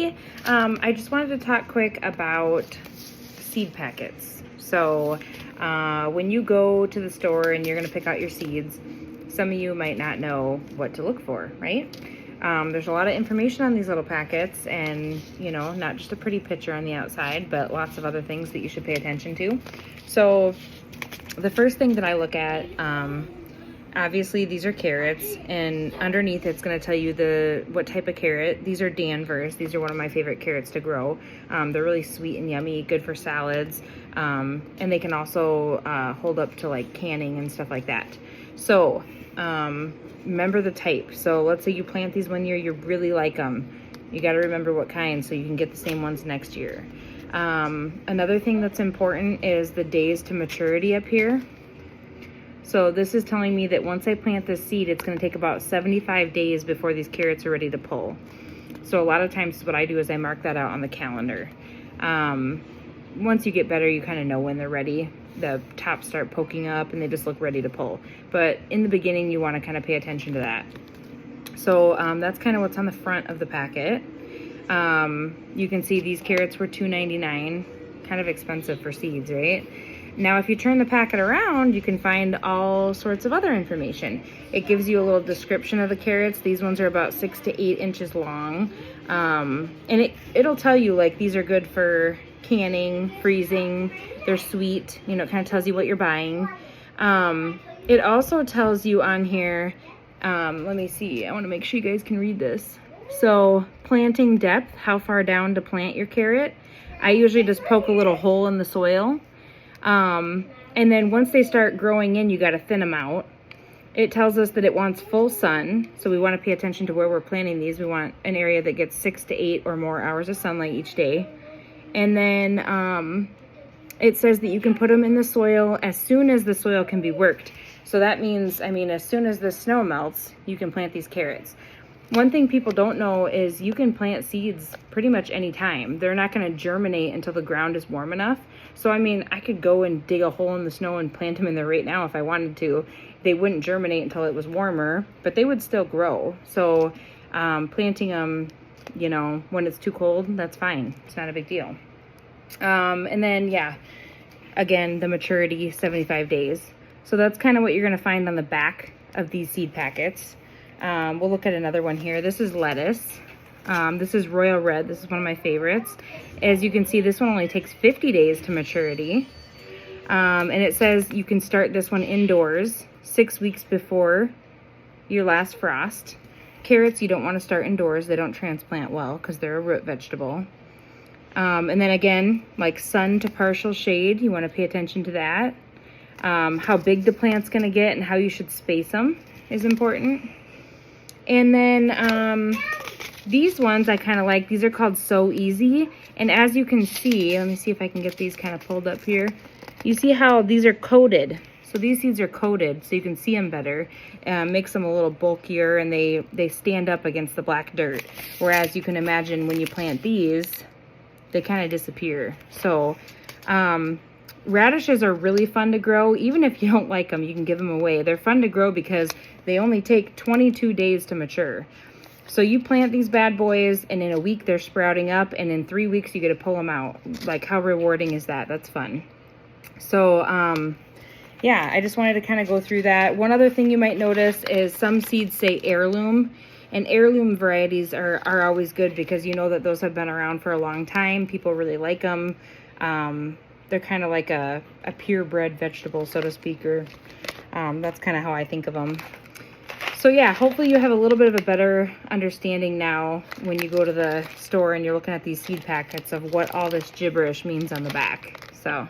everybody. I just wanted to talk quick about seed packets. So when you go to the store and you're going to pick out your seeds, some of you might not know what to look for, right? There's a lot of information on these little packets, and you know, not just a pretty picture on the outside, but lots of other things that you should pay attention to. So the first thing that I look at, obviously these are carrots, and underneath it's going to tell you what type of carrot. These are Danvers. These are one of my favorite carrots to grow. They're really sweet and yummy, good for salads, and they can also hold up to like canning and stuff like that. So remember the type. So let's say you plant these one year, you really like them. You got to remember what kind so you can get the same ones next year. Another thing that's important is the days to maturity up here. So this is telling me that once I plant this seed, it's going to take about 75 days before these carrots are ready to pull. So a lot of times what I do is I mark that out on the calendar. Once you get better, you kind of know when they're ready. The tops start poking up and they just look ready to pull. But in the beginning, you want to kind of pay attention to that. So that's kind of what's on the front of the packet. You can see these carrots were $2.99, kind of expensive for seeds, right? Now, if you turn the packet around, you can find all sorts of other information. It gives you a little description of the carrots. These ones are about 6 to 8 inches long. And it'll tell you, like, these are good for canning, freezing. They're sweet. You know, it kind of tells you what you're buying. It also tells you on here, let me see. I want to make sure you guys can read this. So, planting depth, how far down to plant your carrot. I usually just poke a little hole in the soil. And then once they start growing in, you got to thin them out. It tells us that it wants full sun. So we want to pay attention to where we're planting these. We want an area that gets 6 to 8 or more hours of sunlight each day. And then, it says that you can put them in the soil as soon as the soil can be worked. So that means, I mean, as soon as the snow melts, you can plant these carrots. One thing people don't know is you can plant seeds pretty much any time. They're not going to germinate until the ground is warm enough. So, I mean, I could go and dig a hole in the snow and plant them in there right now if I wanted to. They wouldn't germinate until it was warmer, but they would still grow. So, planting them, you know, when it's too cold, that's fine. It's not a big deal. And then, yeah, again, the maturity, 75 days. So that's kind of what you're going to find on the back of these seed packets. We'll look at another one here. This is lettuce. This is Royal Red. This is one of my favorites. As you can see, this one only takes 50 days to maturity. And it says you can start this one indoors 6 weeks before your last frost. Carrots, you don't want to start indoors. They don't transplant well because they're a root vegetable. And then again, like sun to partial shade, you want to pay attention to that. How big the plant's going to get and how you should space them is important. And then these ones I kind of like. These are called So Easy. And as you can see, let me see if I can get these kind of pulled up here. You see how these are coated. So these seeds are coated so you can see them better. Makes them a little bulkier, and they stand up against the black dirt. Whereas you can imagine when you plant these, they kind of disappear. So radishes are really fun to grow. Even if you don't like them, you can give them away. They're fun to grow because they only take 22 days to mature. So you plant these bad boys, and in a week they're sprouting up, and in 3 weeks you get to pull them out. Like, how rewarding is that? That's fun. So, yeah, I just wanted to kind of go through that. One other thing you might notice is some seeds say heirloom, and heirloom varieties are always good because you know that those have been around for a long time. People really like them. They're kind of like a purebred vegetable, so to speak, or that's kind of how I think of them. So yeah, hopefully you have a little bit of a better understanding now when you go to the store and you're looking at these seed packets of what all this gibberish means on the back. So